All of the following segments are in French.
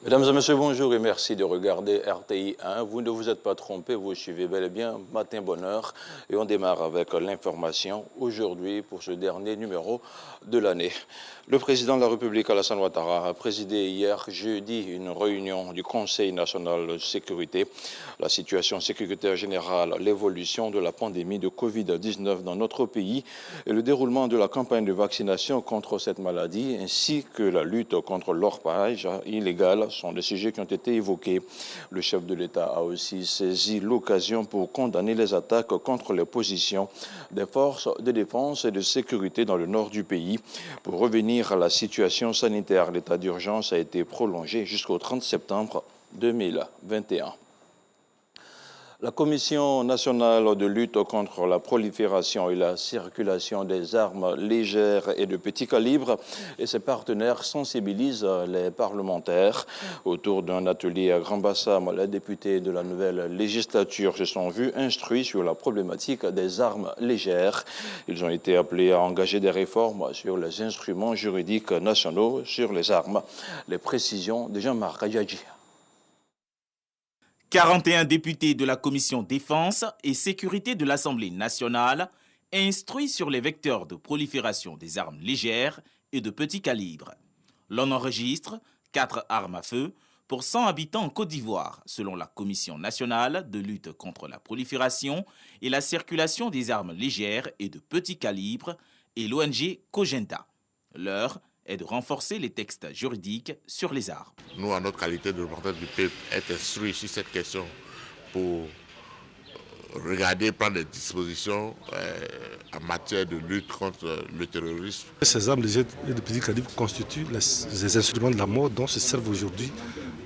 Mesdames et messieurs, bonjour et merci de regarder RTI 1. Vous ne vous êtes pas trompés, vous suivez bel et bien Matin Bonheur et on démarre avec l'information aujourd'hui pour ce dernier numéro de l'année. Le président de la République, Alassane Ouattara, a présidé hier jeudi une réunion du Conseil national de sécurité. La situation sécuritaire générale, l'évolution de la pandémie de Covid-19 dans notre pays et le déroulement de la campagne de vaccination contre cette maladie ainsi que la lutte contre l'orpaillage illégal sont des sujets qui ont été évoqués. Le chef de l'État a aussi saisi l'occasion pour condamner les attaques contre les positions des forces de défense et de sécurité dans le nord du pays. Pour revenir à la situation sanitaire, l'état d'urgence a été prolongé jusqu'au 30 septembre 2021. La Commission nationale de lutte contre la prolifération et la circulation des armes légères et de petit calibre et ses partenaires sensibilisent les parlementaires. Autour d'un atelier à Grand-Bassam, les députés de la nouvelle législature se sont vus instruits sur la problématique des armes légères. Ils ont été appelés à engager des réformes sur les instruments juridiques nationaux sur les armes. Les précisions de Jean-Marc Adjadji. 41 députés de la Commission défense et sécurité de l'Assemblée nationale instruits sur les vecteurs de prolifération des armes légères et de petit calibre. L'on enregistre 4 armes à feu pour 100 habitants en Côte d'Ivoire, selon la Commission nationale de lutte contre la prolifération et la circulation des armes légères et de petit calibre et l'ONG Cogenta. L'heure est de renforcer les textes juridiques sur les armes. Nous, en notre qualité de représentants du peuple, être instruits sur cette question pour regarder, prendre des dispositions en matière de lutte contre le terrorisme. Ces armes légères et de petit calibre constituent les instruments de la mort dont se servent aujourd'hui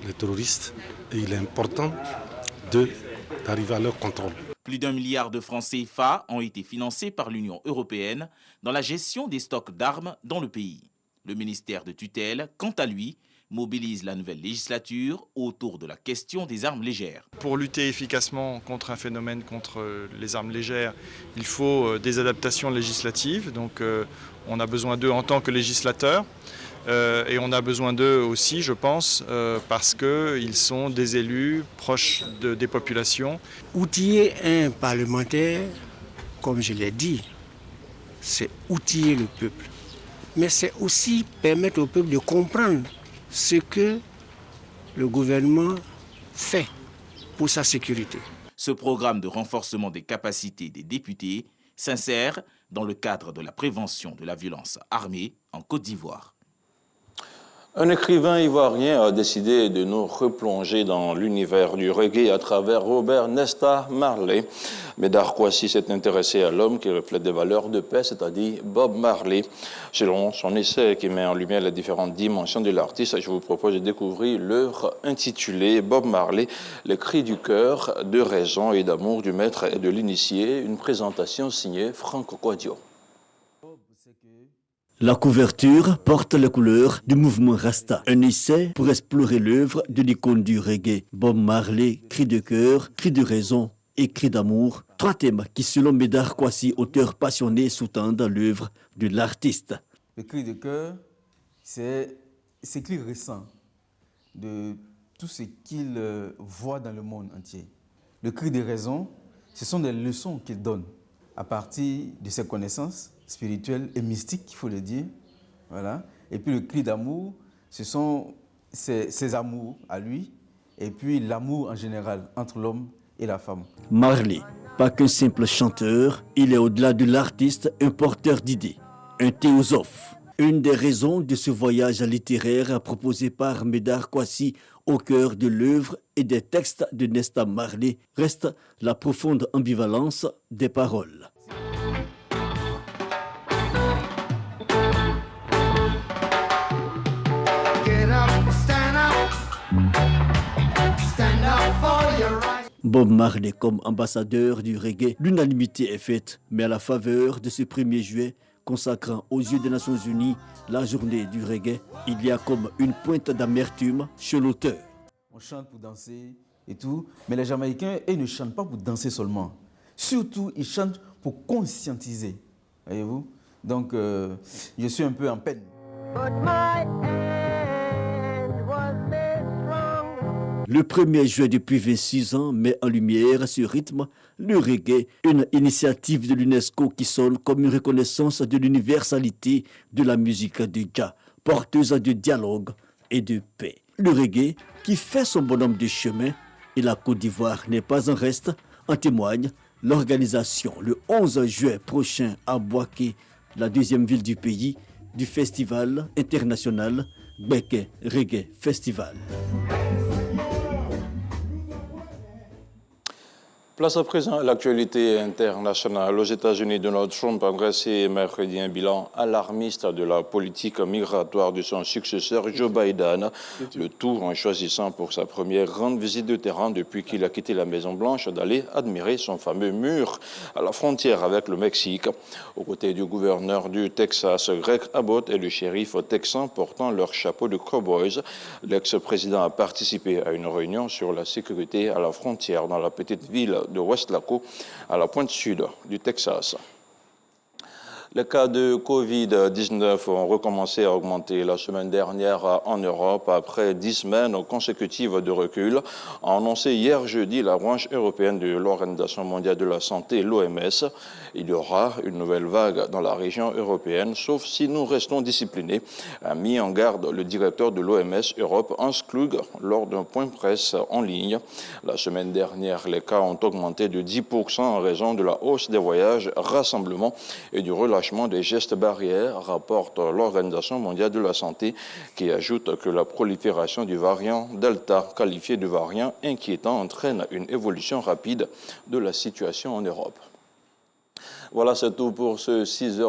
les terroristes et il est important d'arriver à leur contrôle. Plus d'1 milliard de francs CFA ont été financés par l'Union européenne dans la gestion des stocks d'armes dans le pays. Le ministère de tutelle, quant à lui, mobilise la nouvelle législature autour de la question des armes légères. Pour lutter efficacement contre un phénomène, contre les armes légères, il faut des adaptations législatives. Donc on a besoin d'eux en tant que législateurs. Et on a besoin d'eux aussi, je pense, parce qu'ils sont des élus proches des populations. Outiller un parlementaire, comme je l'ai dit, c'est outiller le peuple. Mais c'est aussi permettre au peuple de comprendre ce que le gouvernement fait pour sa sécurité. Ce programme de renforcement des capacités des députés s'insère dans le cadre de la prévention de la violence armée en Côte d'Ivoire. Un écrivain ivoirien a décidé de nous replonger dans l'univers du reggae à travers Robert Nesta Marley. Médard Kouassi s'est intéressé à l'homme qui reflète des valeurs de paix, c'est-à-dire Bob Marley. Selon son essai qui met en lumière les différentes dimensions de l'artiste, je vous propose de découvrir l'œuvre intitulée Bob Marley, les cris du cœur, de raison et d'amour du maître et de l'initié. Une présentation signée Franck Quadio. La couverture porte les couleurs du mouvement Rasta, un essai pour explorer l'œuvre de l'icône du reggae. Bob Marley, cri de cœur, cri de raison et cri d'amour. 3 thèmes qui, selon Médard Kouassi, auteur passionné, sous-tendent l'œuvre de l'artiste. Le cri de cœur, c'est cri récent de tout ce qu'il voit dans le monde entier. Le cri de raison, ce sont des leçons qu'il donne à partir de ses connaissances spirituel et mystique, il faut le dire. Voilà. Et puis le cri d'amour, ce sont ses amours à lui, et puis l'amour en général entre l'homme et la femme. Marley, pas qu'un simple chanteur, il est au-delà de l'artiste un porteur d'idées, un théosophe. Une des raisons de ce voyage littéraire proposé par Médard Kouassi au cœur de l'œuvre et des textes de Nesta Marley reste la profonde ambivalence des paroles. Bob Marley comme ambassadeur du reggae, l'unanimité est faite, mais à la faveur de ce 1er juillet, consacrant aux yeux des Nations Unies la journée du reggae, il y a comme une pointe d'amertume chez l'auteur. On chante pour danser et tout, mais les Jamaïcains, ils ne chantent pas pour danser seulement. Surtout, ils chantent pour conscientiser, voyez-vous. Donc, je suis un peu en peine. But my hand was made Le 1er juin depuis 26 ans met en lumière ce rythme, le reggae, une initiative de l'UNESCO qui sonne comme une reconnaissance de l'universalité de la musique de Jah, porteuse de dialogue et de paix. Le reggae qui fait son bonhomme de chemin et la Côte d'Ivoire n'est pas en reste, en témoigne l'organisation le 11 juin prochain à Bouaké, la deuxième ville du pays, du festival international Gbeke Reggae Festival. Place à présent à l'actualité internationale. Aux États-Unis, Donald Trump a dressé mercredi un bilan alarmiste de la politique migratoire de son successeur Joe Biden, le tout en choisissant pour sa première grande visite de terrain depuis qu'il a quitté la Maison-Blanche d'aller admirer son fameux mur à la frontière avec le Mexique. Aux côtés du gouverneur du Texas, Greg Abbott, et le shérif texan portant leur chapeau de cowboys, l'ex-président a participé à une réunion sur la sécurité à la frontière dans la petite ville de Weslaco, à la pointe sud du Texas. Les cas de Covid-19 ont recommencé à augmenter la semaine dernière en Europe après 10 semaines consécutives de recul, a annoncé hier jeudi la branche européenne de l'Organisation mondiale de la santé, l'OMS. Il y aura une nouvelle vague dans la région européenne, sauf si nous restons disciplinés, a mis en garde le directeur de l'OMS Europe, Hans Klug, lors d'un point presse en ligne. La semaine dernière, les cas ont augmenté de 10% en raison de la hausse des voyages, rassemblements et du relâchement des gestes barrières, rapporte l'Organisation mondiale de la santé, qui ajoute que la prolifération du variant Delta, qualifié de variant inquiétant, entraîne une évolution rapide de la situation en Europe. Voilà, c'est tout pour ce 6h.